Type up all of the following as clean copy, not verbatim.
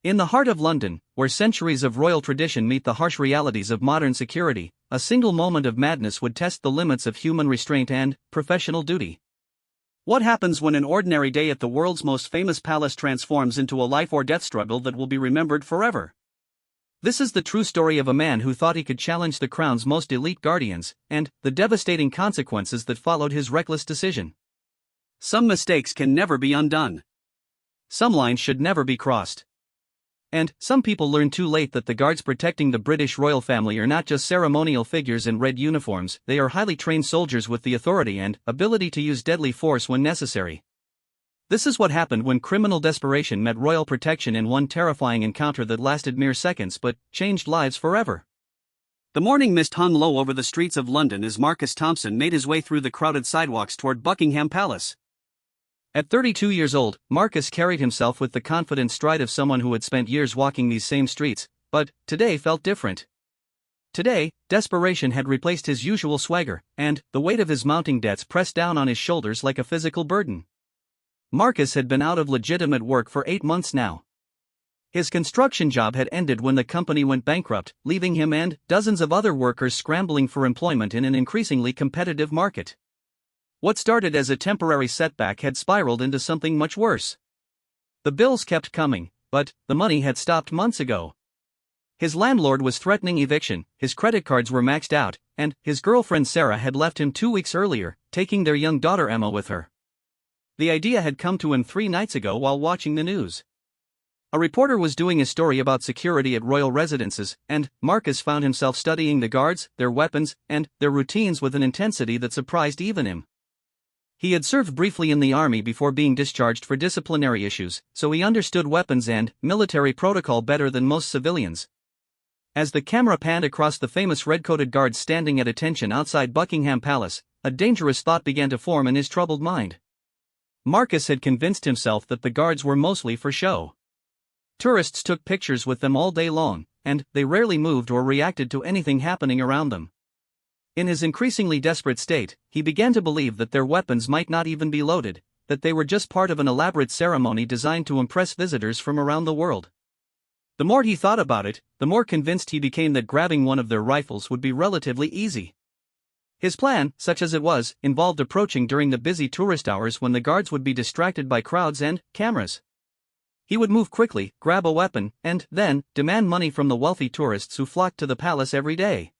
In the heart of London, where centuries of royal tradition meet the harsh realities of modern security, a single moment of madness would test the limits of human restraint and professional duty. What happens when an ordinary day at the world's most famous palace transforms into a life or death struggle that will be remembered forever? This is the true story of a man who thought he could challenge the crown's most elite guardians, and the devastating consequences that followed his reckless decision. Some mistakes can never be undone. Some lines should never be crossed. And some people learn too late that the guards protecting the British royal family are not just ceremonial figures in red uniforms, they are highly trained soldiers with the authority and ability to use deadly force when necessary. This is what happened when criminal desperation met royal protection in one terrifying encounter that lasted mere seconds but changed lives forever. The morning mist hung low over the streets of London as Marcus Thompson made his way through the crowded sidewalks toward Buckingham Palace. At 32 years old, Marcus carried himself with the confident stride of someone who had spent years walking these same streets, but today felt different. Today, desperation had replaced his usual swagger, and the weight of his mounting debts pressed down on his shoulders like a physical burden. Marcus had been out of legitimate work for 8 months now. His construction job had ended when the company went bankrupt, leaving him and dozens of other workers scrambling for employment in an increasingly competitive market. What started as a temporary setback had spiraled into something much worse. The bills kept coming, but the money had stopped months ago. His landlord was threatening eviction, his credit cards were maxed out, and his girlfriend Sarah had left him 2 weeks earlier, taking their young daughter Emma with her. The idea had come to him 3 nights ago while watching the news. A reporter was doing a story about security at royal residences, and Marcus found himself studying the guards, their weapons, and their routines with an intensity that surprised even him. He had served briefly in the army before being discharged for disciplinary issues, so he understood weapons and military protocol better than most civilians. As the camera panned across the famous red-coated guards standing at attention outside Buckingham Palace, a dangerous thought began to form in his troubled mind. Marcus had convinced himself that the guards were mostly for show. Tourists took pictures with them all day long, and they rarely moved or reacted to anything happening around them. In his increasingly desperate state, he began to believe that their weapons might not even be loaded, that they were just part of an elaborate ceremony designed to impress visitors from around the world. The more he thought about it, the more convinced he became that grabbing one of their rifles would be relatively easy. His plan, such as it was, involved approaching during the busy tourist hours when the guards would be distracted by crowds and cameras. He would move quickly, grab a weapon, and then demand money from the wealthy tourists who flocked to the palace every day.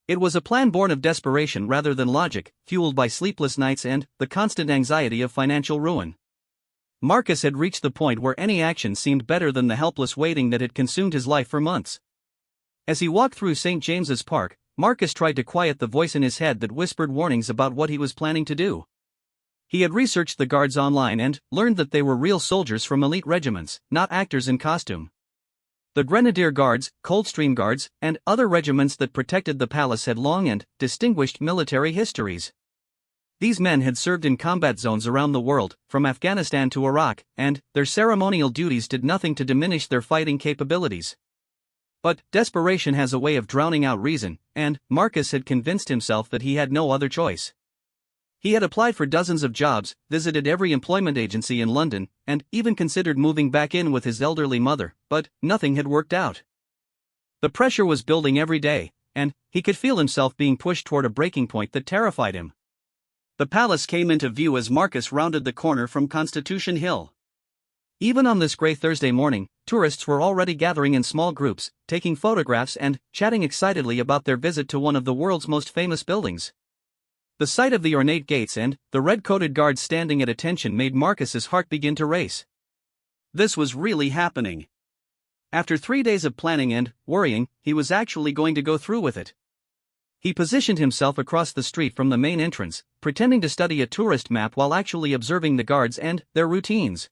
It was a plan born of desperation rather than logic, fueled by sleepless nights and the constant anxiety of financial ruin. Marcus had reached the point where any action seemed better than the helpless waiting that had consumed his life for months. As he walked through St. James's Park, Marcus tried to quiet the voice in his head that whispered warnings about what he was planning to do. He had researched the guards online and learned that they were real soldiers from elite regiments, not actors in costume. The Grenadier Guards, Coldstream Guards, and other regiments that protected the palace had long and distinguished military histories. These men had served in combat zones around the world, from Afghanistan to Iraq, and their ceremonial duties did nothing to diminish their fighting capabilities. But desperation has a way of drowning out reason, and Marcus had convinced himself that he had no other choice. He had applied for dozens of jobs, visited every employment agency in London, and even considered moving back in with his elderly mother, but nothing had worked out. The pressure was building every day, and he could feel himself being pushed toward a breaking point that terrified him. The palace came into view as Marcus rounded the corner from Constitution Hill. Even on this gray Thursday morning, tourists were already gathering in small groups, taking photographs and chatting excitedly about their visit to one of the world's most famous buildings. The sight of the ornate gates and the red-coated guards standing at attention made Marcus's heart begin to race. This was really happening. After 3 days of planning and worrying, he was actually going to go through with it. He positioned himself across the street from the main entrance, pretending to study a tourist map while actually observing the guards and their routines.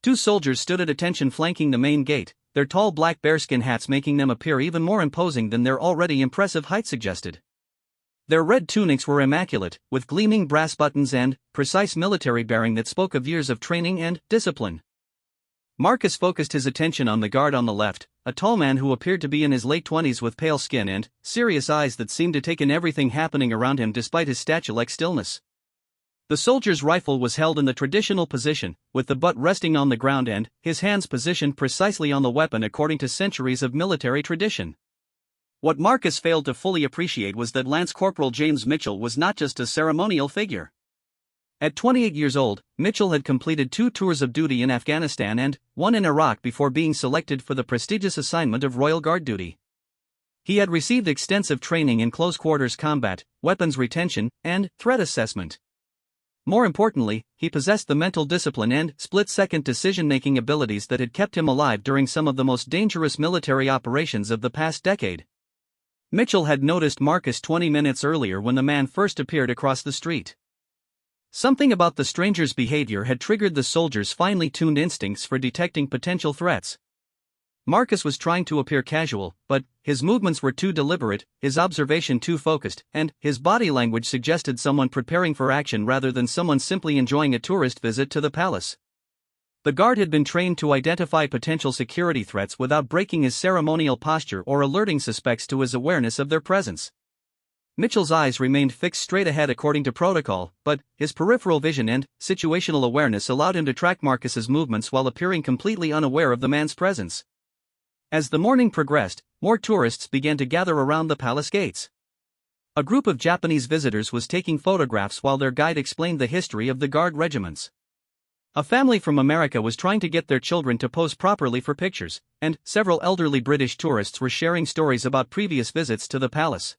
2 soldiers stood at attention flanking the main gate, their tall black bearskin hats making them appear even more imposing than their already impressive height suggested. Their red tunics were immaculate, with gleaming brass buttons and precise military bearing that spoke of years of training and discipline. Marcus focused his attention on the guard on the left, a tall man who appeared to be in his late 20s with pale skin and serious eyes that seemed to take in everything happening around him despite his statue-like stillness. The soldier's rifle was held in the traditional position, with the butt resting on the ground and his hands positioned precisely on the weapon according to centuries of military tradition. What Marcus failed to fully appreciate was that Lance Corporal James Mitchell was not just a ceremonial figure. At 28 years old, Mitchell had completed 2 tours of duty in Afghanistan and 1 in Iraq before being selected for the prestigious assignment of Royal Guard duty. He had received extensive training in close-quarters combat, weapons retention, and threat assessment. More importantly, he possessed the mental discipline and split-second decision-making abilities that had kept him alive during some of the most dangerous military operations of the past decade. Mitchell had noticed Marcus 20 minutes earlier when the man first appeared across the street. Something about the stranger's behavior had triggered the soldier's finely tuned instincts for detecting potential threats. Marcus was trying to appear casual, but his movements were too deliberate, his observation too focused, and his body language suggested someone preparing for action rather than someone simply enjoying a tourist visit to the palace. The guard had been trained to identify potential security threats without breaking his ceremonial posture or alerting suspects to his awareness of their presence. Mitchell's eyes remained fixed straight ahead according to protocol, but his peripheral vision and situational awareness allowed him to track Marcus's movements while appearing completely unaware of the man's presence. As the morning progressed, more tourists began to gather around the palace gates. A group of Japanese visitors was taking photographs while their guide explained the history of the guard regiments. A family from America was trying to get their children to pose properly for pictures, and several elderly British tourists were sharing stories about previous visits to the palace.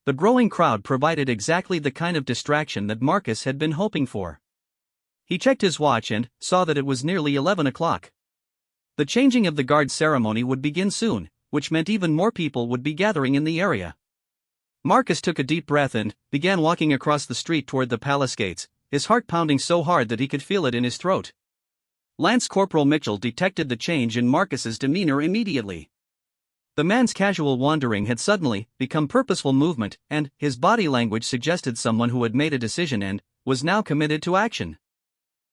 The growing crowd provided exactly the kind of distraction that Marcus had been hoping for. He checked his watch and saw that it was nearly 11 o'clock. The changing of the guard ceremony would begin soon, which meant even more people would be gathering in the area. Marcus took a deep breath and began walking across the street toward the palace gates, his heart pounding so hard that he could feel it in his throat. Lance Corporal Mitchell detected the change in Marcus's demeanor immediately. The man's casual wandering had suddenly become purposeful movement, and his body language suggested someone who had made a decision and was now committed to action.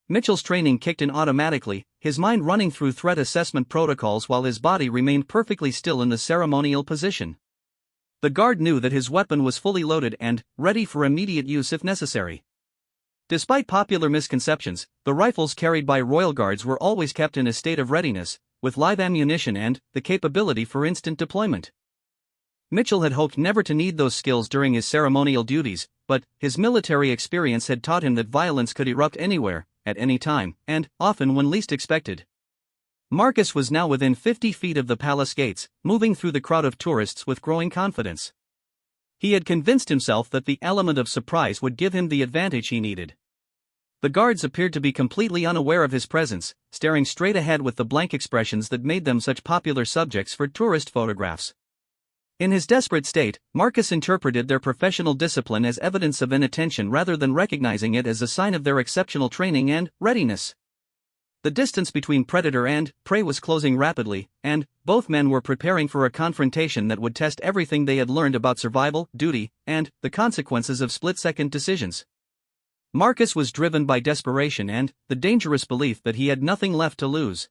Mitchell's training kicked in automatically, his mind running through threat assessment protocols while his body remained perfectly still in the ceremonial position. The guard knew that his weapon was fully loaded and ready for immediate use if necessary. Despite popular misconceptions, the rifles carried by royal guards were always kept in a state of readiness, with live ammunition and the capability for instant deployment. Mitchell had hoped never to need those skills during his ceremonial duties, but his military experience had taught him that violence could erupt anywhere, at any time, and often when least expected. Marcus was now within 50 feet of the palace gates, moving through the crowd of tourists with growing confidence. He had convinced himself that the element of surprise would give him the advantage he needed. The guards appeared to be completely unaware of his presence, staring straight ahead with the blank expressions that made them such popular subjects for tourist photographs. In his desperate state, Marcus interpreted their professional discipline as evidence of inattention rather than recognizing it as a sign of their exceptional training and readiness. The distance between predator and prey was closing rapidly, and both men were preparing for a confrontation that would test everything they had learned about survival, duty, and the consequences of split-second decisions. Marcus was driven by desperation and the dangerous belief that he had nothing left to lose.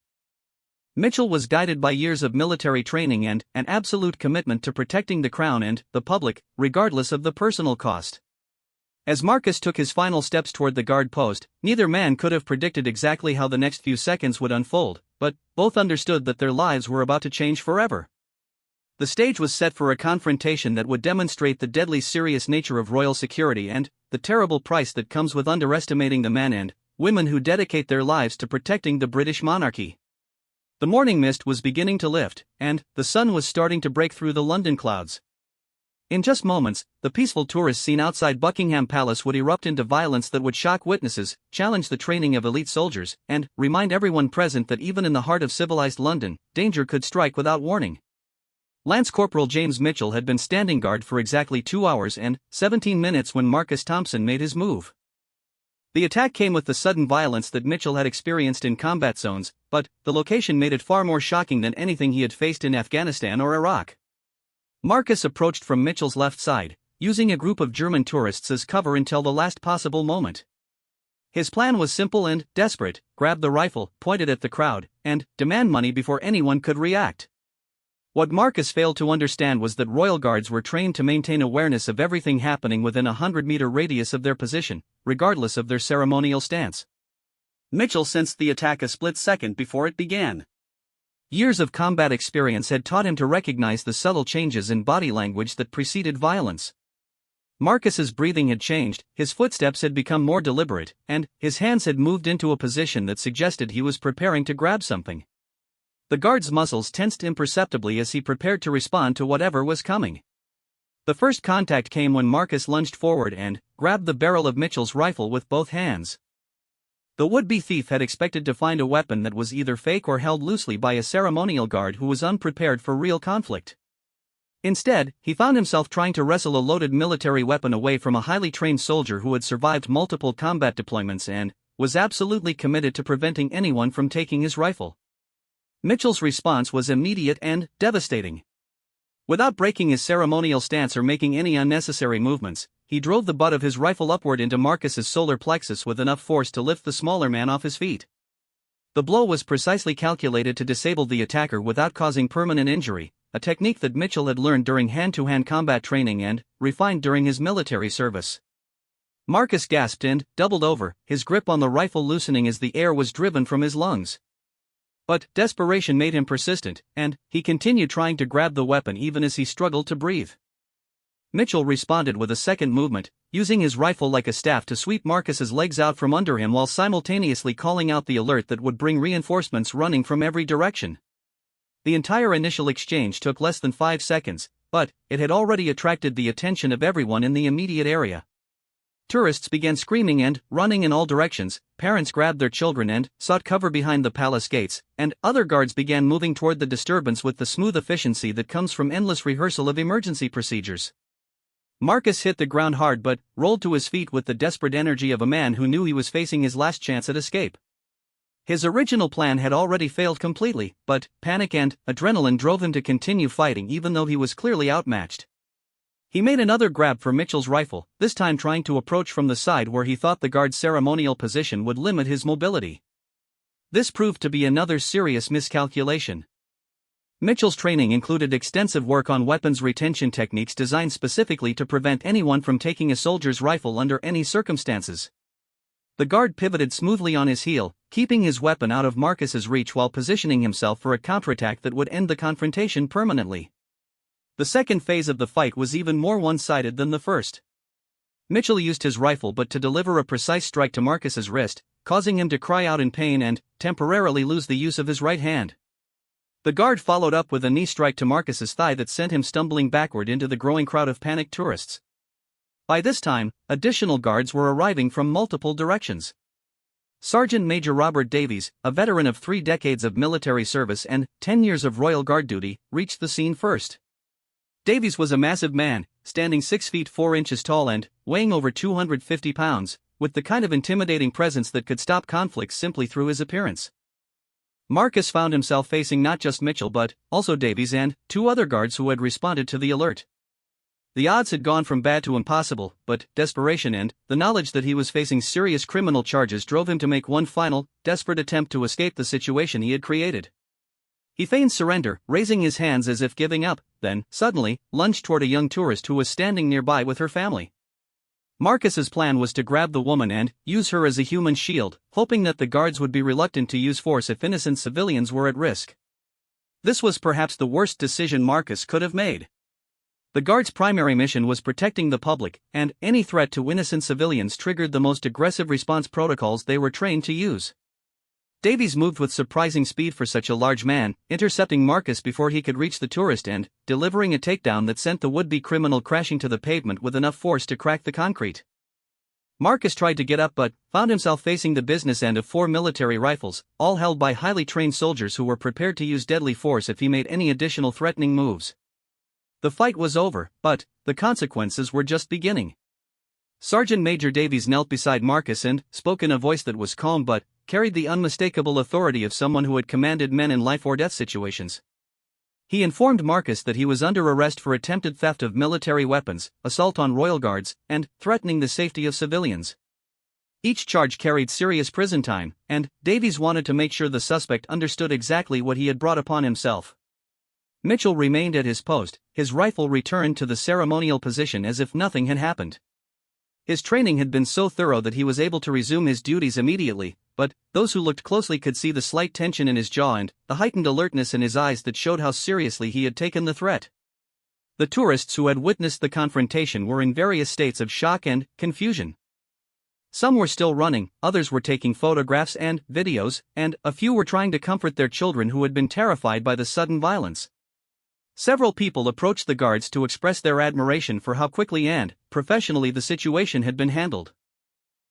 Mitchell was guided by years of military training and an absolute commitment to protecting the crown and the public, regardless of the personal cost. As Marcus took his final steps toward the guard post, neither man could have predicted exactly how the next few seconds would unfold, but both understood that their lives were about to change forever. The stage was set for a confrontation that would demonstrate the deadly serious nature of royal security and the terrible price that comes with underestimating the men and women who dedicate their lives to protecting the British monarchy. The morning mist was beginning to lift, and the sun was starting to break through the London clouds. In just moments, the peaceful tourist scene outside Buckingham Palace would erupt into violence that would shock witnesses, challenge the training of elite soldiers, and remind everyone present that even in the heart of civilized London, danger could strike without warning. Lance Corporal James Mitchell had been standing guard for exactly 2 hours and 17 minutes when Marcus Thompson made his move. The attack came with the sudden violence that Mitchell had experienced in combat zones, but the location made it far more shocking than anything he had faced in Afghanistan or Iraq. Marcus approached from Mitchell's left side, using a group of German tourists as cover until the last possible moment. His plan was simple and desperate: grab the rifle, point it at the crowd, and demand money before anyone could react. What Marcus failed to understand was that royal guards were trained to maintain awareness of everything happening within a 100-meter radius of their position, regardless of their ceremonial stance. Mitchell sensed the attack a split second before it began. Years of combat experience had taught him to recognize the subtle changes in body language that preceded violence. Marcus's breathing had changed, his footsteps had become more deliberate, and his hands had moved into a position that suggested he was preparing to grab something. The guard's muscles tensed imperceptibly as he prepared to respond to whatever was coming. The first contact came when Marcus lunged forward and grabbed the barrel of Mitchell's rifle with both hands. The would-be thief had expected to find a weapon that was either fake or held loosely by a ceremonial guard who was unprepared for real conflict. Instead, he found himself trying to wrestle a loaded military weapon away from a highly trained soldier who had survived multiple combat deployments and was absolutely committed to preventing anyone from taking his rifle. Mitchell's response was immediate and devastating. Without breaking his ceremonial stance or making any unnecessary movements, he drove the butt of his rifle upward into Marcus's solar plexus with enough force to lift the smaller man off his feet. The blow was precisely calculated to disable the attacker without causing permanent injury, a technique that Mitchell had learned during hand-to-hand combat training and refined during his military service. Marcus gasped and doubled over, his grip on the rifle loosening as the air was driven from his lungs. But desperation made him persistent, and he continued trying to grab the weapon even as he struggled to breathe. Mitchell responded with a second movement, using his rifle like a staff to sweep Marcus's legs out from under him while simultaneously calling out the alert that would bring reinforcements running from every direction. The entire initial exchange took less than 5 seconds, but it had already attracted the attention of everyone in the immediate area. Tourists began screaming and running in all directions, parents grabbed their children and sought cover behind the palace gates, and other guards began moving toward the disturbance with the smooth efficiency that comes from endless rehearsal of emergency procedures. Marcus hit the ground hard but rolled to his feet with the desperate energy of a man who knew he was facing his last chance at escape. His original plan had already failed completely, but panic and adrenaline drove him to continue fighting even though he was clearly outmatched. He made another grab for Mitchell's rifle, this time trying to approach from the side where he thought the guard's ceremonial position would limit his mobility. This proved to be another serious miscalculation. Mitchell's training included extensive work on weapons retention techniques designed specifically to prevent anyone from taking a soldier's rifle under any circumstances. The guard pivoted smoothly on his heel, keeping his weapon out of Marcus's reach while positioning himself for a counterattack that would end the confrontation permanently. The second phase of the fight was even more one-sided than the first. Mitchell used his rifle but to deliver a precise strike to Marcus's wrist, causing him to cry out in pain and temporarily lose the use of his right hand. The guard followed up with a knee strike to Marcus's thigh that sent him stumbling backward into the growing crowd of panicked tourists. By this time, additional guards were arriving from multiple directions. Sergeant Major Robert Davies, a veteran of 3 decades of military service and 10 years of Royal Guard duty, reached the scene first. Davies was a massive man, standing 6 feet 4 inches tall and weighing over 250 pounds, with the kind of intimidating presence that could stop conflicts simply through his appearance. Marcus found himself facing not just Mitchell but also Davies and 2 other guards who had responded to the alert. The odds had gone from bad to impossible, but desperation and the knowledge that he was facing serious criminal charges drove him to make one final, desperate attempt to escape the situation he had created. He feigned surrender, raising his hands as if giving up, then, suddenly, lunged toward a young tourist who was standing nearby with her family. Marcus's plan was to grab the woman and use her as a human shield, hoping that the guards would be reluctant to use force if innocent civilians were at risk. This was perhaps the worst decision Marcus could have made. The guards' primary mission was protecting the public, and any threat to innocent civilians triggered the most aggressive response protocols they were trained to use. Davies moved with surprising speed for such a large man, intercepting Marcus before he could reach the tourist and delivering a takedown that sent the would-be criminal crashing to the pavement with enough force to crack the concrete. Marcus tried to get up but found himself facing the business end of 4 military rifles, all held by highly trained soldiers who were prepared to use deadly force if he made any additional threatening moves. The fight was over, but the consequences were just beginning. Sergeant Major Davies knelt beside Marcus and spoke in a voice that was calm but carried the unmistakable authority of someone who had commanded men in life-or-death situations. He informed Marcus that he was under arrest for attempted theft of military weapons, assault on royal guards, and threatening the safety of civilians. Each charge carried serious prison time, and Davies wanted to make sure the suspect understood exactly what he had brought upon himself. Mitchell remained at his post, his rifle returned to the ceremonial position as if nothing had happened. His training had been so thorough that he was able to resume his duties immediately, but those who looked closely could see the slight tension in his jaw and the heightened alertness in his eyes that showed how seriously he had taken the threat. The tourists who had witnessed the confrontation were in various states of shock and confusion. Some were still running, others were taking photographs and videos, and a few were trying to comfort their children who had been terrified by the sudden violence. Several people approached the guards to express their admiration for how quickly and professionally the situation had been handled.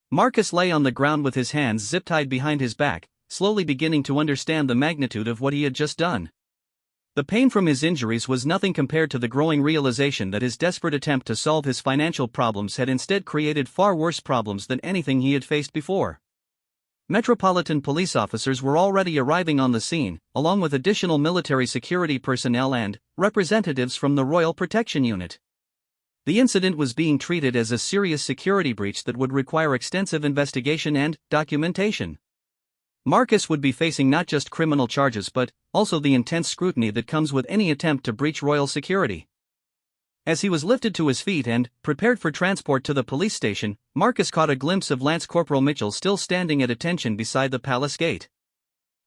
Marcus lay on the ground with his hands zip-tied behind his back, slowly beginning to understand the magnitude of what he had just done. The pain from his injuries was nothing compared to the growing realization that his desperate attempt to solve his financial problems had instead created far worse problems than anything he had faced before. Metropolitan police officers were already arriving on the scene, along with additional military security personnel and representatives from the Royal Protection Unit. The incident was being treated as a serious security breach that would require extensive investigation and documentation. Marcus would be facing not just criminal charges but also the intense scrutiny that comes with any attempt to breach royal security. As he was lifted to his feet and prepared for transport to the police station, Marcus caught a glimpse of Lance Corporal Mitchell still standing at attention beside the palace gate.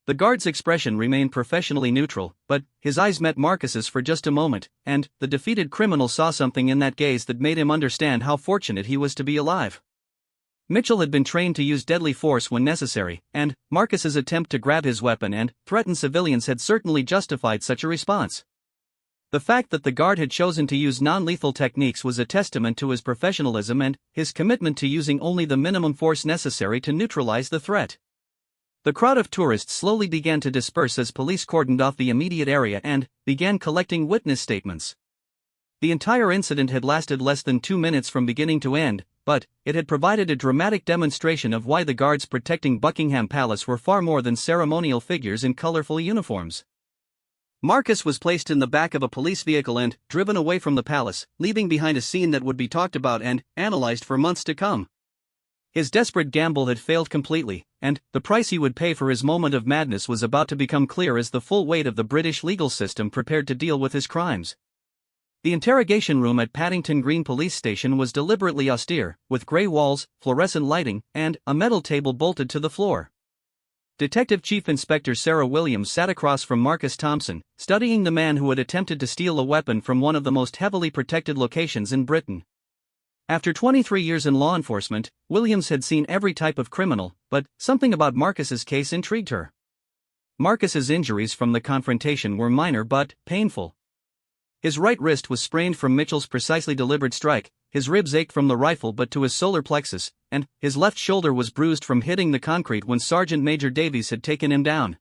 The guard's expression remained professionally neutral, but his eyes met Marcus's for just a moment, and the defeated criminal saw something in that gaze that made him understand how fortunate he was to be alive. Mitchell had been trained to use deadly force when necessary, and Marcus's attempt to grab his weapon and threaten civilians had certainly justified such a response. The fact that the guard had chosen to use non-lethal techniques was a testament to his professionalism and his commitment to using only the minimum force necessary to neutralize the threat. The crowd of tourists slowly began to disperse as police cordoned off the immediate area and began collecting witness statements. The entire incident had lasted less than 2 minutes from beginning to end, but it had provided a dramatic demonstration of why the guards protecting Buckingham Palace were far more than ceremonial figures in colorful uniforms. Marcus was placed in the back of a police vehicle and driven away from the palace, leaving behind a scene that would be talked about and analyzed for months to come. His desperate gamble had failed completely, and the price he would pay for his moment of madness was about to become clear as the full weight of the British legal system prepared to deal with his crimes. The interrogation room at Paddington Green Police Station was deliberately austere, with grey walls, fluorescent lighting, and a metal table bolted to the floor. Detective Chief Inspector Sarah Williams sat across from Marcus Thompson, studying the man who had attempted to steal a weapon from one of the most heavily protected locations in Britain. After 23 years in law enforcement, Williams had seen every type of criminal, but something about Marcus's case intrigued her. Marcus's injuries from the confrontation were minor but painful. His right wrist was sprained from Mitchell's precisely delivered strike, his ribs ached from the rifle but to his solar plexus, and his left shoulder was bruised from hitting the concrete when Sergeant Major Davies had taken him down.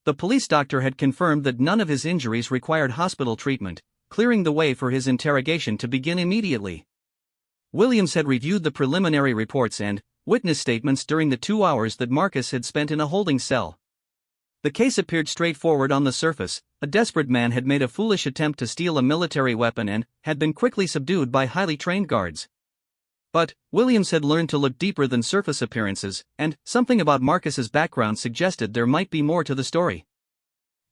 The police doctor had confirmed that none of his injuries required hospital treatment, clearing the way for his interrogation to begin immediately. Williams had reviewed the preliminary reports and witness statements during the 2 hours that Marcus had spent in a holding cell. The case appeared straightforward on the surface. A desperate man had made a foolish attempt to steal a military weapon and had been quickly subdued by highly trained guards. But Williams had learned to look deeper than surface appearances, and something about Marcus's background suggested there might be more to the story.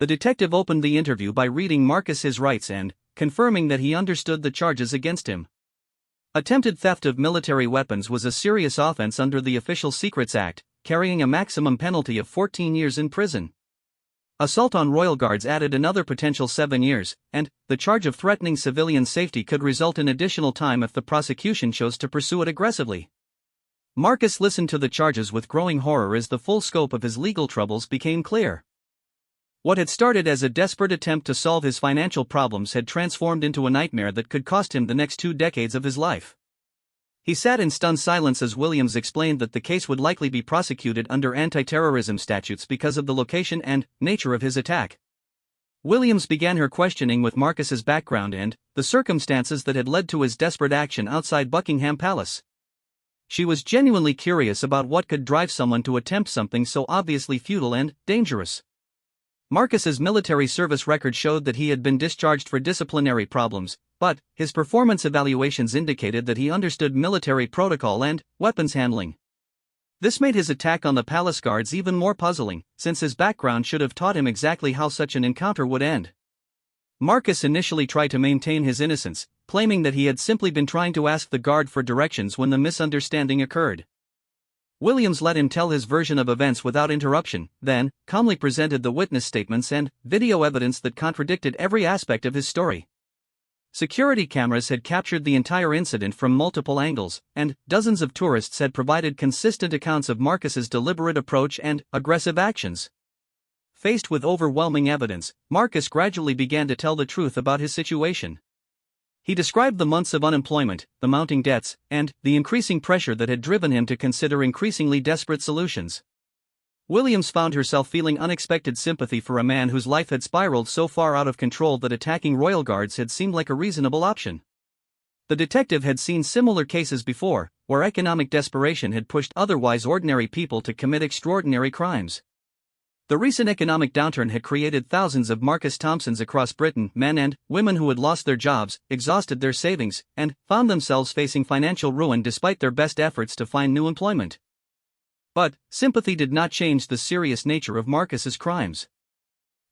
The detective opened the interview by reading Marcus his rights and confirming that he understood the charges against him. Attempted theft of military weapons was a serious offense under the Official Secrets Act, carrying a maximum penalty of 14 years in prison. Assault on royal guards added another potential 7 years, and the charge of threatening civilian safety could result in additional time if the prosecution chose to pursue it aggressively. Marcus listened to the charges with growing horror as the full scope of his legal troubles became clear. What had started as a desperate attempt to solve his financial problems had transformed into a nightmare that could cost him the next 2 decades of his life. He sat in stunned silence as Williams explained that the case would likely be prosecuted under anti-terrorism statutes because of the location and nature of his attack. Williams began her questioning with Marcus's background and the circumstances that had led to his desperate action outside Buckingham Palace. She was genuinely curious about what could drive someone to attempt something so obviously futile and dangerous. Marcus's military service record showed that he had been discharged for disciplinary problems, but his performance evaluations indicated that he understood military protocol and weapons handling. This made his attack on the palace guards even more puzzling, since his background should have taught him exactly how such an encounter would end. Marcus initially tried to maintain his innocence, claiming that he had simply been trying to ask the guard for directions when the misunderstanding occurred. Williams let him tell his version of events without interruption, then calmly presented the witness statements and video evidence that contradicted every aspect of his story. Security cameras had captured the entire incident from multiple angles, and dozens of tourists had provided consistent accounts of Marcus's deliberate approach and aggressive actions. Faced with overwhelming evidence, Marcus gradually began to tell the truth about his situation. He described the months of unemployment, the mounting debts, and the increasing pressure that had driven him to consider increasingly desperate solutions. Williams found herself feeling unexpected sympathy for a man whose life had spiraled so far out of control that attacking royal guards had seemed like a reasonable option. The detective had seen similar cases before, where economic desperation had pushed otherwise ordinary people to commit extraordinary crimes. The recent economic downturn had created thousands of Marcus Thompsons across Britain, men and women who had lost their jobs, exhausted their savings, and found themselves facing financial ruin despite their best efforts to find new employment. But sympathy did not change the serious nature of Marcus's crimes.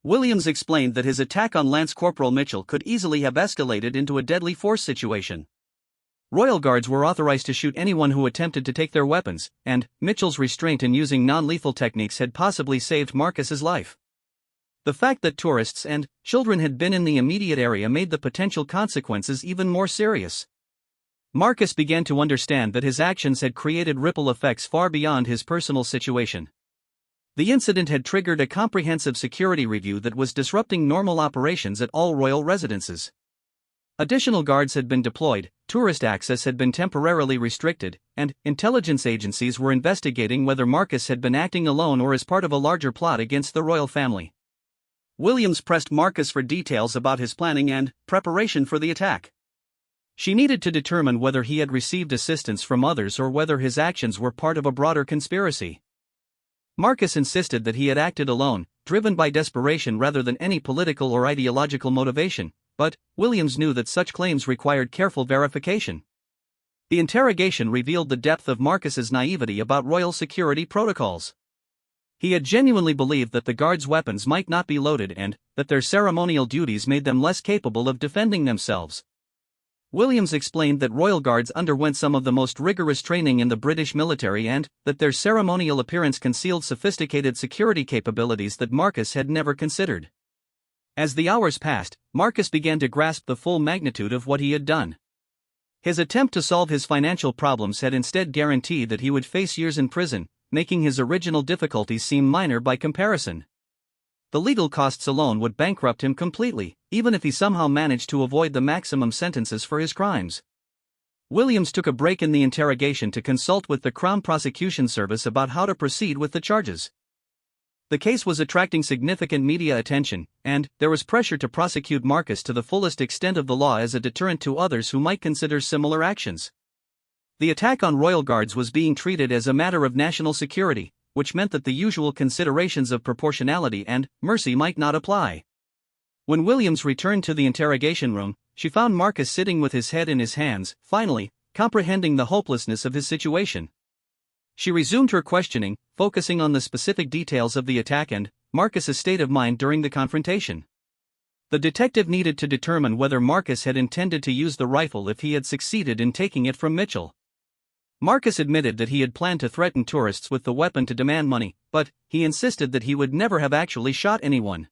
Williams explained that his attack on Lance Corporal Mitchell could easily have escalated into a deadly force situation. Royal Guards were authorized to shoot anyone who attempted to take their weapons, and Mitchell's restraint in using non-lethal techniques had possibly saved Marcus's life. The fact that tourists and children had been in the immediate area made the potential consequences even more serious. Marcus began to understand that his actions had created ripple effects far beyond his personal situation. The incident had triggered a comprehensive security review that was disrupting normal operations at all royal residences. Additional guards had been deployed, tourist access had been temporarily restricted, and intelligence agencies were investigating whether Marcus had been acting alone or as part of a larger plot against the royal family. Williams pressed Marcus for details about his planning and preparation for the attack. She needed to determine whether he had received assistance from others or whether his actions were part of a broader conspiracy. Marcus insisted that he had acted alone, driven by desperation rather than any political or ideological motivation, but Williams knew that such claims required careful verification. The interrogation revealed the depth of Marcus's naivety about royal security protocols. He had genuinely believed that the guards' weapons might not be loaded and that their ceremonial duties made them less capable of defending themselves. Williams explained that royal guards underwent some of the most rigorous training in the British military and that their ceremonial appearance concealed sophisticated security capabilities that Marcus had never considered. As the hours passed, Marcus began to grasp the full magnitude of what he had done. His attempt to solve his financial problems had instead guaranteed that he would face years in prison, making his original difficulties seem minor by comparison. The legal costs alone would bankrupt him completely, even if he somehow managed to avoid the maximum sentences for his crimes. Williams took a break in the interrogation to consult with the Crown Prosecution Service about how to proceed with the charges. The case was attracting significant media attention, and there was pressure to prosecute Marcus to the fullest extent of the law as a deterrent to others who might consider similar actions. The attack on royal guards was being treated as a matter of national security, which meant that the usual considerations of proportionality and mercy might not apply. When Williams returned to the interrogation room, she found Marcus sitting with his head in his hands, finally comprehending the hopelessness of his situation. She resumed her questioning, focusing on the specific details of the attack and Marcus's state of mind during the confrontation. The detective needed to determine whether Marcus had intended to use the rifle if he had succeeded in taking it from Mitchell. Marcus admitted that he had planned to threaten tourists with the weapon to demand money, but he insisted that he would never have actually shot anyone.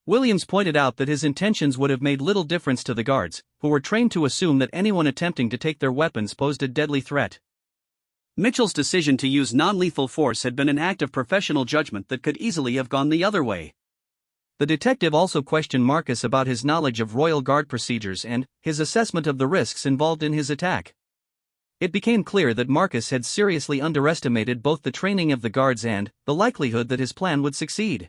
Williams pointed out that his intentions would have made little difference to the guards, who were trained to assume that anyone attempting to take their weapons posed a deadly threat. Mitchell's decision to use non-lethal force had been an act of professional judgment that could easily have gone the other way. The detective also questioned Marcus about his knowledge of Royal Guard procedures and his assessment of the risks involved in his attack. It became clear that Marcus had seriously underestimated both the training of the guards and the likelihood that his plan would succeed.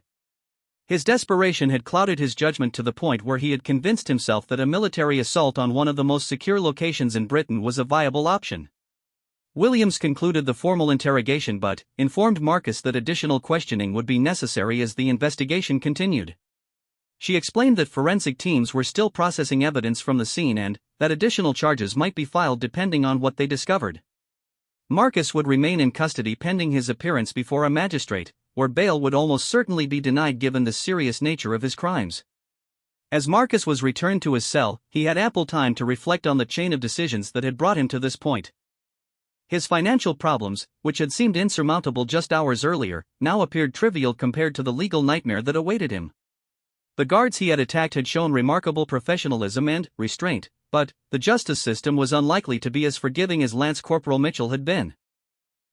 His desperation had clouded his judgment to the point where he had convinced himself that a military assault on one of the most secure locations in Britain was a viable option. Williams concluded the formal interrogation but informed Marcus that additional questioning would be necessary as the investigation continued. She explained that forensic teams were still processing evidence from the scene and that additional charges might be filed depending on what they discovered. Marcus would remain in custody pending his appearance before a magistrate, where bail would almost certainly be denied given the serious nature of his crimes. As Marcus was returned to his cell, he had ample time to reflect on the chain of decisions that had brought him to this point. His financial problems, which had seemed insurmountable just hours earlier, now appeared trivial compared to the legal nightmare that awaited him. The guards he had attacked had shown remarkable professionalism and restraint, but the justice system was unlikely to be as forgiving as Lance Corporal Mitchell had been.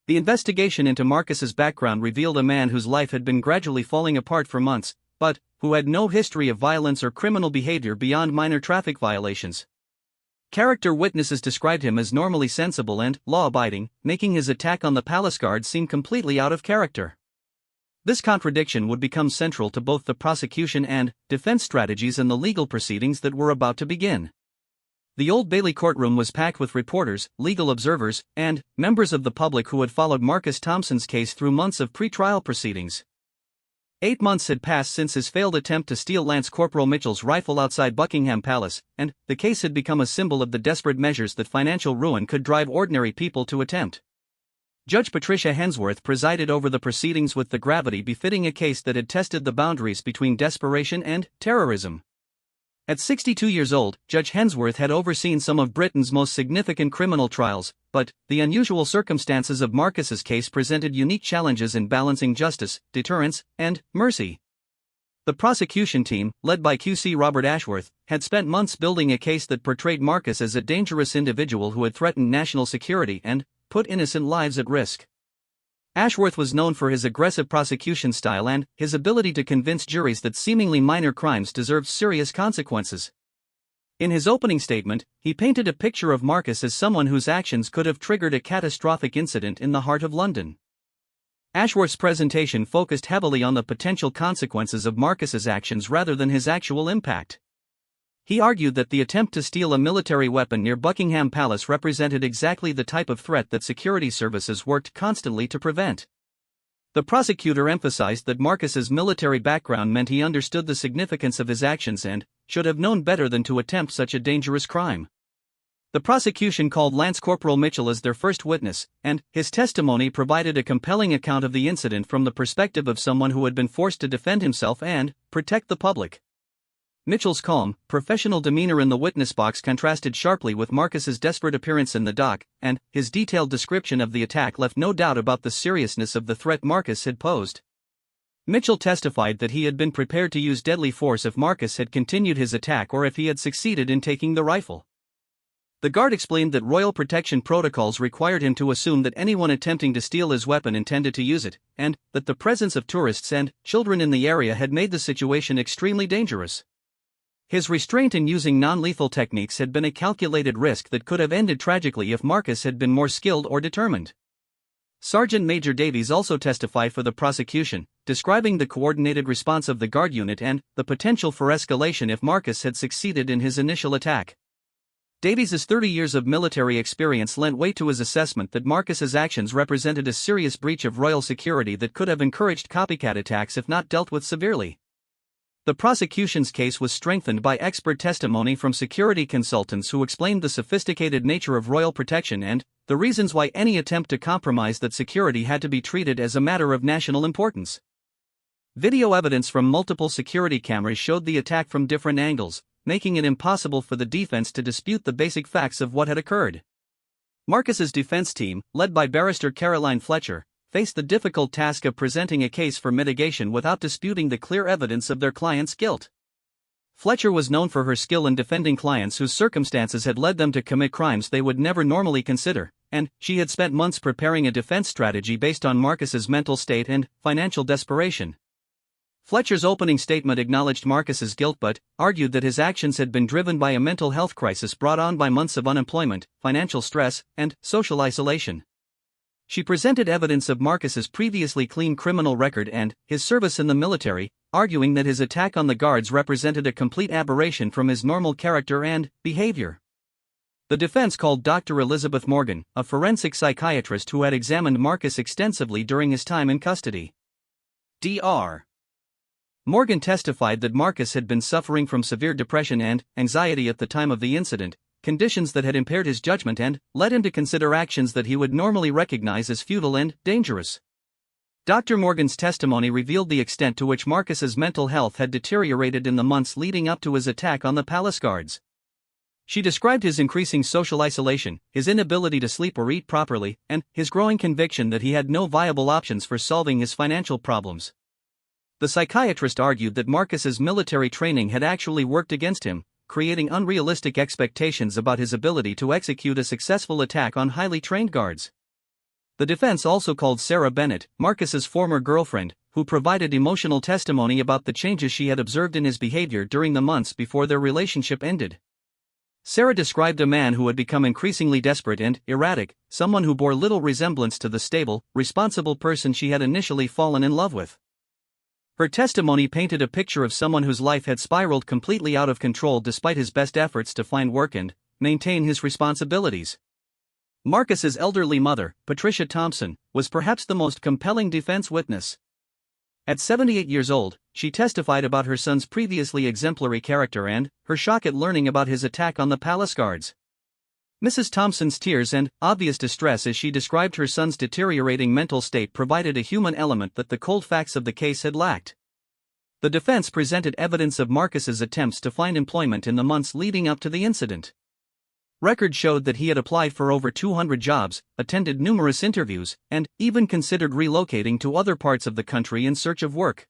The investigation into Marcus's background revealed a man whose life had been gradually falling apart for months, but who had no history of violence or criminal behavior beyond minor traffic violations. Character witnesses described him as normally sensible and law-abiding, making his attack on the palace guard seem completely out of character. This contradiction would become central to both the prosecution and defense strategies in the legal proceedings that were about to begin. The Old Bailey courtroom was packed with reporters, legal observers, and members of the public who had followed Marcus Thompson's case through months of pre-trial proceedings. 8 months had passed since his failed attempt to steal Lance Corporal Mitchell's rifle outside Buckingham Palace, and the case had become a symbol of the desperate measures that financial ruin could drive ordinary people to attempt. Judge Patricia Hensworth presided over the proceedings with the gravity befitting a case that had tested the boundaries between desperation and terrorism. At 62 years old, Judge Hensworth had overseen some of Britain's most significant criminal trials, but the unusual circumstances of Marcus's case presented unique challenges in balancing justice, deterrence, and mercy. The prosecution team, led by QC Robert Ashworth, had spent months building a case that portrayed Marcus as a dangerous individual who had threatened national security and put innocent lives at risk. Ashworth was known for his aggressive prosecution style and his ability to convince juries that seemingly minor crimes deserved serious consequences. In his opening statement, he painted a picture of Marcus as someone whose actions could have triggered a catastrophic incident in the heart of London. Ashworth's presentation focused heavily on the potential consequences of Marcus's actions rather than his actual impact. He argued that the attempt to steal a military weapon near Buckingham Palace represented exactly the type of threat that security services worked constantly to prevent. The prosecutor emphasized that Marcus's military background meant he understood the significance of his actions and should have known better than to attempt such a dangerous crime. The prosecution called Lance Corporal Mitchell as their first witness, and his testimony provided a compelling account of the incident from the perspective of someone who had been forced to defend himself and protect the public. Mitchell's calm, professional demeanor in the witness box contrasted sharply with Marcus's desperate appearance in the dock, and his detailed description of the attack left no doubt about the seriousness of the threat Marcus had posed. Mitchell testified that he had been prepared to use deadly force if Marcus had continued his attack or if he had succeeded in taking the rifle. The guard explained that royal protection protocols required him to assume that anyone attempting to steal his weapon intended to use it, and that the presence of tourists and children in the area had made the situation extremely dangerous. His restraint in using non-lethal techniques had been a calculated risk that could have ended tragically if Marcus had been more skilled or determined. Sergeant Major Davies also testified for the prosecution, describing the coordinated response of the guard unit and the potential for escalation if Marcus had succeeded in his initial attack. Davies's 30 years of military experience lent weight to his assessment that Marcus's actions represented a serious breach of royal security that could have encouraged copycat attacks if not dealt with severely. The prosecution's case was strengthened by expert testimony from security consultants who explained the sophisticated nature of royal protection and the reasons why any attempt to compromise that security had to be treated as a matter of national importance. Video evidence from multiple security cameras showed the attack from different angles, making it impossible for the defense to dispute the basic facts of what had occurred. Marcus's defense team, led by Barrister Caroline Fletcher, faced the difficult task of presenting a case for mitigation without disputing the clear evidence of their client's guilt. Fletcher was known for her skill in defending clients whose circumstances had led them to commit crimes they would never normally consider, and she had spent months preparing a defense strategy based on Marcus's mental state and financial desperation. Fletcher's opening statement acknowledged Marcus's guilt but argued that his actions had been driven by a mental health crisis brought on by months of unemployment, financial stress, and social isolation. She presented evidence of Marcus's previously clean criminal record and his service in the military, arguing that his attack on the guards represented a complete aberration from his normal character and behavior. The defense called Dr. Elizabeth Morgan, a forensic psychiatrist who had examined Marcus extensively during his time in custody. Dr. Morgan testified that Marcus had been suffering from severe depression and anxiety at the time of the incident, conditions that had impaired his judgment and led him to consider actions that he would normally recognize as futile and dangerous. Dr. Morgan's testimony revealed the extent to which Marcus's mental health had deteriorated in the months leading up to his attack on the palace guards. She described his increasing social isolation, his inability to sleep or eat properly, and his growing conviction that he had no viable options for solving his financial problems. The psychiatrist argued that Marcus's military training had actually worked against him, creating unrealistic expectations about his ability to execute a successful attack on highly trained guards. The defense also called Sarah Bennett, Marcus's former girlfriend, who provided emotional testimony about the changes she had observed in his behavior during the months before their relationship ended. Sarah described a man who had become increasingly desperate and erratic, someone who bore little resemblance to the stable, responsible person she had initially fallen in love with. Her testimony painted a picture of someone whose life had spiraled completely out of control despite his best efforts to find work and maintain his responsibilities. Marcus's elderly mother, Patricia Thompson, was perhaps the most compelling defense witness. At 78 years old, she testified about her son's previously exemplary character and her shock at learning about his attack on the palace guards. Mrs. Thompson's tears and obvious distress as she described her son's deteriorating mental state provided a human element that the cold facts of the case had lacked. The defense presented evidence of Marcus's attempts to find employment in the months leading up to the incident. Records showed that he had applied for over 200 jobs, attended numerous interviews, and even considered relocating to other parts of the country in search of work.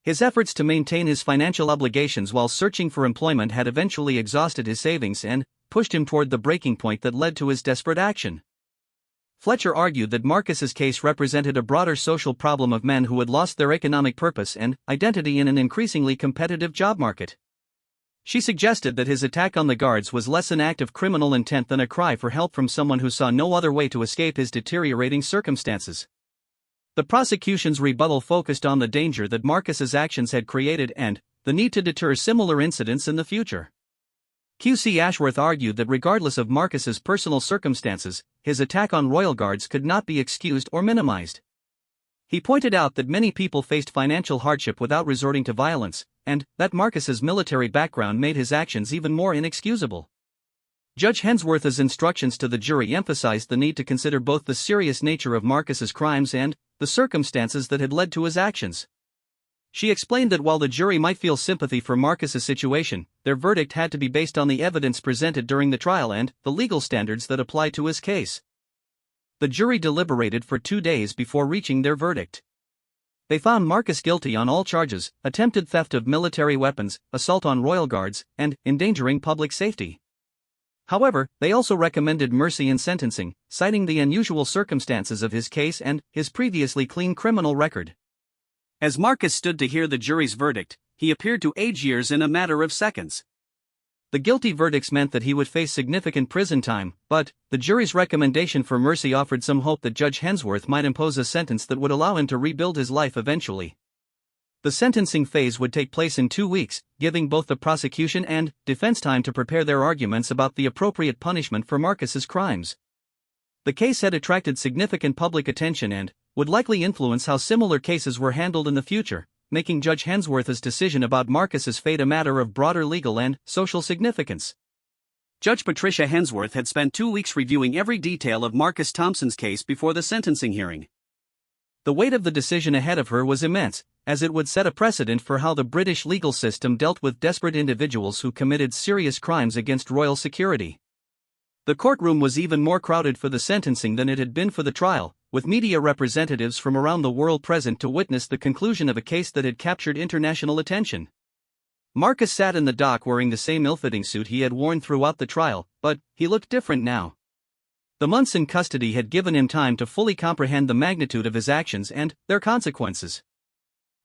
His efforts to maintain his financial obligations while searching for employment had eventually exhausted his savings and pushed him toward the breaking point that led to his desperate action. Fletcher argued that Marcus's case represented a broader social problem of men who had lost their economic purpose and identity in an increasingly competitive job market. She suggested that his attack on the guards was less an act of criminal intent than a cry for help from someone who saw no other way to escape his deteriorating circumstances. The prosecution's rebuttal focused on the danger that Marcus's actions had created and the need to deter similar incidents in the future. Q.C. Ashworth argued that regardless of Marcus's personal circumstances, his attack on royal guards could not be excused or minimized. He pointed out that many people faced financial hardship without resorting to violence, and that Marcus's military background made his actions even more inexcusable. Judge Hensworth's instructions to the jury emphasized the need to consider both the serious nature of Marcus's crimes and the circumstances that had led to his actions. She explained that while the jury might feel sympathy for Marcus's situation, their verdict had to be based on the evidence presented during the trial and the legal standards that apply to his case. The jury deliberated for 2 days before reaching their verdict. They found Marcus guilty on all charges: attempted theft of military weapons, assault on royal guards, and endangering public safety. However, they also recommended mercy in sentencing, citing the unusual circumstances of his case and his previously clean criminal record. As Marcus stood to hear the jury's verdict, he appeared to age years in a matter of seconds. The guilty verdicts meant that he would face significant prison time, but the jury's recommendation for mercy offered some hope that Judge Hensworth might impose a sentence that would allow him to rebuild his life eventually. The sentencing phase would take place in 2 weeks, giving both the prosecution and defense time to prepare their arguments about the appropriate punishment for Marcus's crimes. The case had attracted significant public attention and would likely influence how similar cases were handled in the future, making Judge Hensworth's decision about Marcus's fate a matter of broader legal and social significance. Judge Patricia Hensworth had spent 2 weeks reviewing every detail of Marcus Thompson's case before the sentencing hearing. The weight of the decision ahead of her was immense, as it would set a precedent for how the British legal system dealt with desperate individuals who committed serious crimes against royal security. The courtroom was even more crowded for the sentencing than it had been for the trial, with media representatives from around the world present to witness the conclusion of a case that had captured international attention. Marcus sat in the dock wearing the same ill-fitting suit he had worn throughout the trial, but he looked different now. The months in custody had given him time to fully comprehend the magnitude of his actions and their consequences.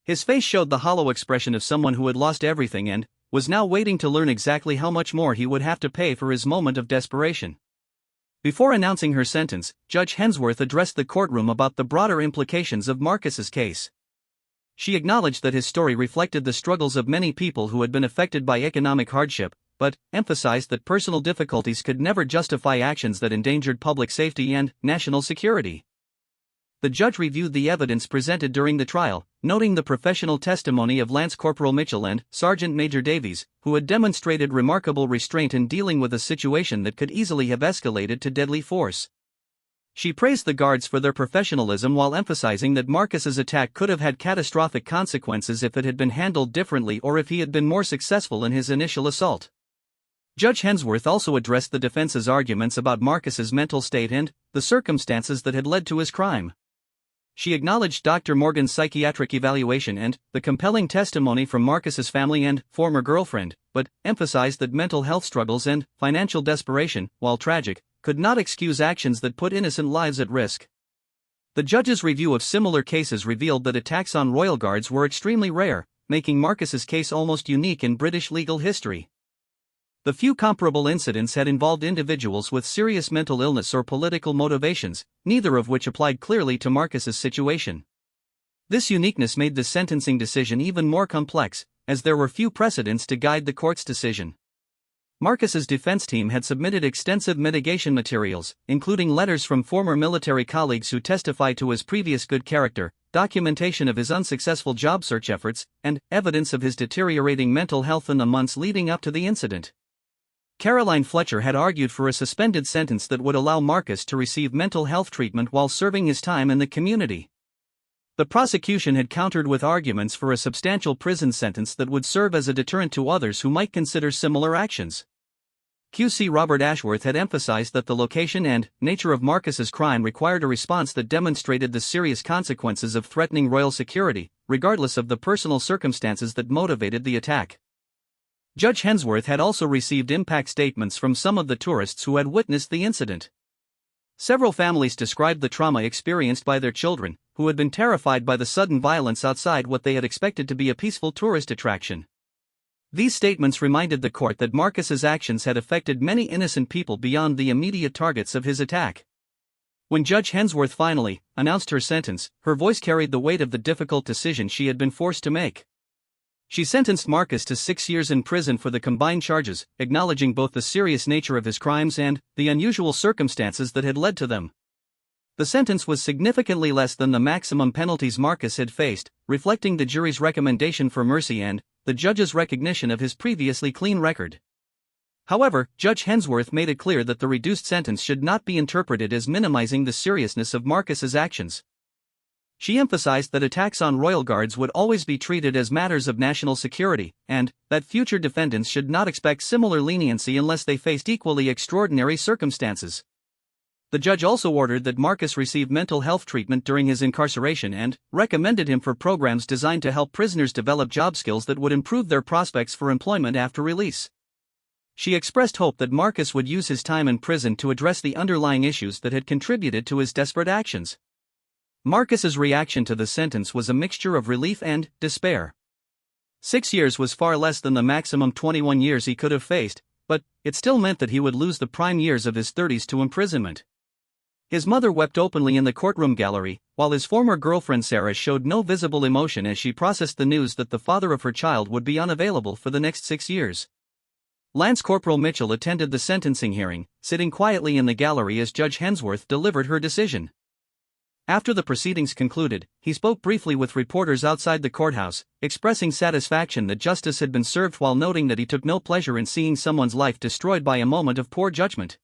His face showed the hollow expression of someone who had lost everything and was now waiting to learn exactly how much more he would have to pay for his moment of desperation. Before announcing her sentence, Judge Hensworth addressed the courtroom about the broader implications of Marcus's case. She acknowledged that his story reflected the struggles of many people who had been affected by economic hardship, but emphasized that personal difficulties could never justify actions that endangered public safety and national security. The judge reviewed the evidence presented during the trial, noting the professional testimony of Lance Corporal Mitchell and Sergeant Major Davies, who had demonstrated remarkable restraint in dealing with a situation that could easily have escalated to deadly force. She praised the guards for their professionalism while emphasizing that Marcus's attack could have had catastrophic consequences if it had been handled differently or if he had been more successful in his initial assault. Judge Hensworth also addressed the defense's arguments about Marcus's mental state and the circumstances that had led to his crime. She acknowledged Dr. Morgan's psychiatric evaluation and the compelling testimony from Marcus's family and former girlfriend, but emphasized that mental health struggles and financial desperation, while tragic, could not excuse actions that put innocent lives at risk. The judge's review of similar cases revealed that attacks on royal guards were extremely rare, making Marcus's case almost unique in British legal history. The few comparable incidents had involved individuals with serious mental illness or political motivations, neither of which applied clearly to Marcus's situation. This uniqueness made the sentencing decision even more complex, as there were few precedents to guide the court's decision. Marcus's defense team had submitted extensive mitigation materials, including letters from former military colleagues who testified to his previous good character, documentation of his unsuccessful job search efforts, and evidence of his deteriorating mental health in the months leading up to the incident. Caroline Fletcher had argued for a suspended sentence that would allow Marcus to receive mental health treatment while serving his time in the community. The prosecution had countered with arguments for a substantial prison sentence that would serve as a deterrent to others who might consider similar actions. QC Robert Ashworth had emphasized that the location and nature of Marcus's crime required a response that demonstrated the serious consequences of threatening royal security, regardless of the personal circumstances that motivated the attack. Judge Hensworth had also received impact statements from some of the tourists who had witnessed the incident. Several families described the trauma experienced by their children, who had been terrified by the sudden violence outside what they had expected to be a peaceful tourist attraction. These statements reminded the court that Marcus's actions had affected many innocent people beyond the immediate targets of his attack. When Judge Hensworth finally announced her sentence, her voice carried the weight of the difficult decision she had been forced to make. She sentenced Marcus to 6 years in prison for the combined charges, acknowledging both the serious nature of his crimes and the unusual circumstances that had led to them. The sentence was significantly less than the maximum penalties Marcus had faced, reflecting the jury's recommendation for mercy and the judge's recognition of his previously clean record. However, Judge Hensworth made it clear that the reduced sentence should not be interpreted as minimizing the seriousness of Marcus's actions. She emphasized that attacks on royal guards would always be treated as matters of national security, and that future defendants should not expect similar leniency unless they faced equally extraordinary circumstances. The judge also ordered that Marcus receive mental health treatment during his incarceration and recommended him for programs designed to help prisoners develop job skills that would improve their prospects for employment after release. She expressed hope that Marcus would use his time in prison to address the underlying issues that had contributed to his desperate actions. Marcus's reaction to the sentence was a mixture of relief and despair. 6 years was far less than the maximum 21 years he could have faced, but it still meant that he would lose the prime years of his 30s to imprisonment. His mother wept openly in the courtroom gallery, while his former girlfriend Sarah showed no visible emotion as she processed the news that the father of her child would be unavailable for the next 6 years. Lance Corporal Mitchell attended the sentencing hearing, sitting quietly in the gallery as Judge Hensworth delivered her decision. After the proceedings concluded, he spoke briefly with reporters outside the courthouse, expressing satisfaction that justice had been served while noting that he took no pleasure in seeing someone's life destroyed by a moment of poor judgment.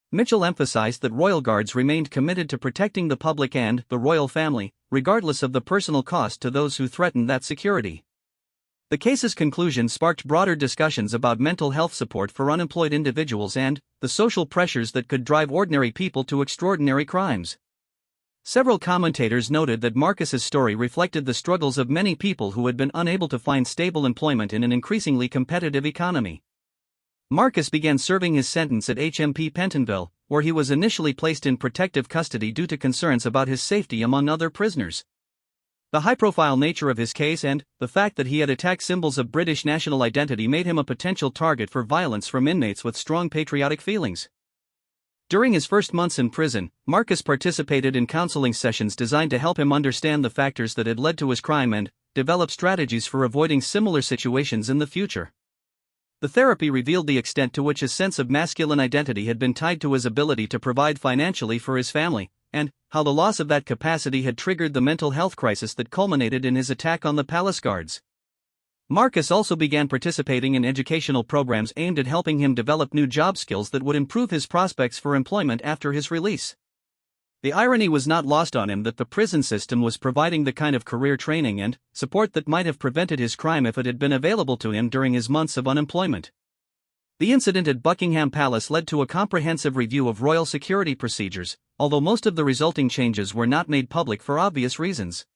Mitchell emphasized that royal guards remained committed to protecting the public and the royal family, regardless of the personal cost to those who threatened that security. The case's conclusion sparked broader discussions about mental health support for unemployed individuals and the social pressures that could drive ordinary people to extraordinary crimes. Several commentators noted that Marcus's story reflected the struggles of many people who had been unable to find stable employment in an increasingly competitive economy. Marcus began serving his sentence at HMP Pentonville, where he was initially placed in protective custody due to concerns about his safety among other prisoners. The high-profile nature of his case and the fact that he had attacked symbols of British national identity made him a potential target for violence from inmates with strong patriotic feelings. During his first months in prison, Marcus participated in counseling sessions designed to help him understand the factors that had led to his crime and develop strategies for avoiding similar situations in the future. The therapy revealed the extent to which his sense of masculine identity had been tied to his ability to provide financially for his family, and how the loss of that capacity had triggered the mental health crisis that culminated in his attack on the palace guards. Marcus also began participating in educational programs aimed at helping him develop new job skills that would improve his prospects for employment after his release. The irony was not lost on him that the prison system was providing the kind of career training and support that might have prevented his crime if it had been available to him during his months of unemployment. The incident at Buckingham Palace led to a comprehensive review of royal security procedures, although most of the resulting changes were not made public for obvious reasons.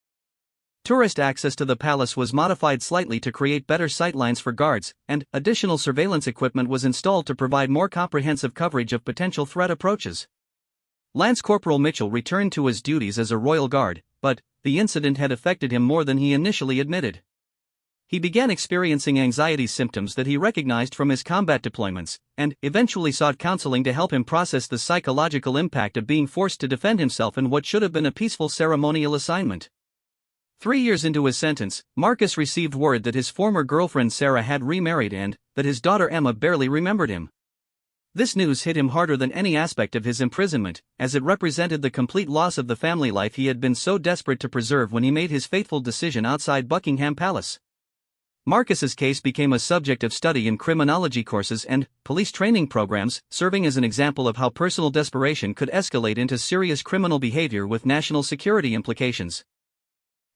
Tourist access to the palace was modified slightly to create better sightlines for guards, and additional surveillance equipment was installed to provide more comprehensive coverage of potential threat approaches. Lance Corporal Mitchell returned to his duties as a royal guard, but the incident had affected him more than he initially admitted. He began experiencing anxiety symptoms that he recognized from his combat deployments, and eventually sought counseling to help him process the psychological impact of being forced to defend himself in what should have been a peaceful ceremonial assignment. 3 years into his sentence, Marcus received word that his former girlfriend Sarah had remarried and that his daughter Emma barely remembered him. This news hit him harder than any aspect of his imprisonment, as it represented the complete loss of the family life he had been so desperate to preserve when he made his fateful decision outside Buckingham Palace. Marcus's case became a subject of study in criminology courses and police training programs, serving as an example of how personal desperation could escalate into serious criminal behavior with national security implications.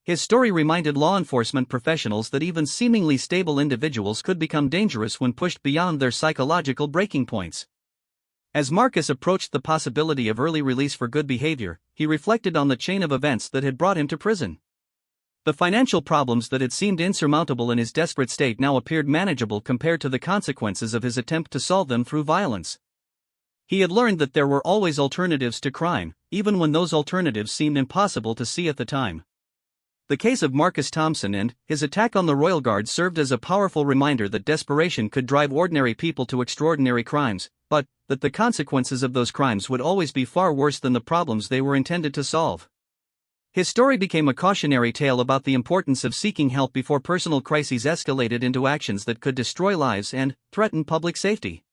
His story reminded law enforcement professionals that even seemingly stable individuals could become dangerous when pushed beyond their psychological breaking points. As Marcus approached the possibility of early release for good behavior, he reflected on the chain of events that had brought him to prison. The financial problems that had seemed insurmountable in his desperate state now appeared manageable compared to the consequences of his attempt to solve them through violence. He had learned that there were always alternatives to crime, even when those alternatives seemed impossible to see at the time. The case of Marcus Thompson and his attack on the Royal Guard served as a powerful reminder that desperation could drive ordinary people to extraordinary crimes, but that the consequences of those crimes would always be far worse than the problems they were intended to solve. His story became a cautionary tale about the importance of seeking help before personal crises escalated into actions that could destroy lives and threaten public safety.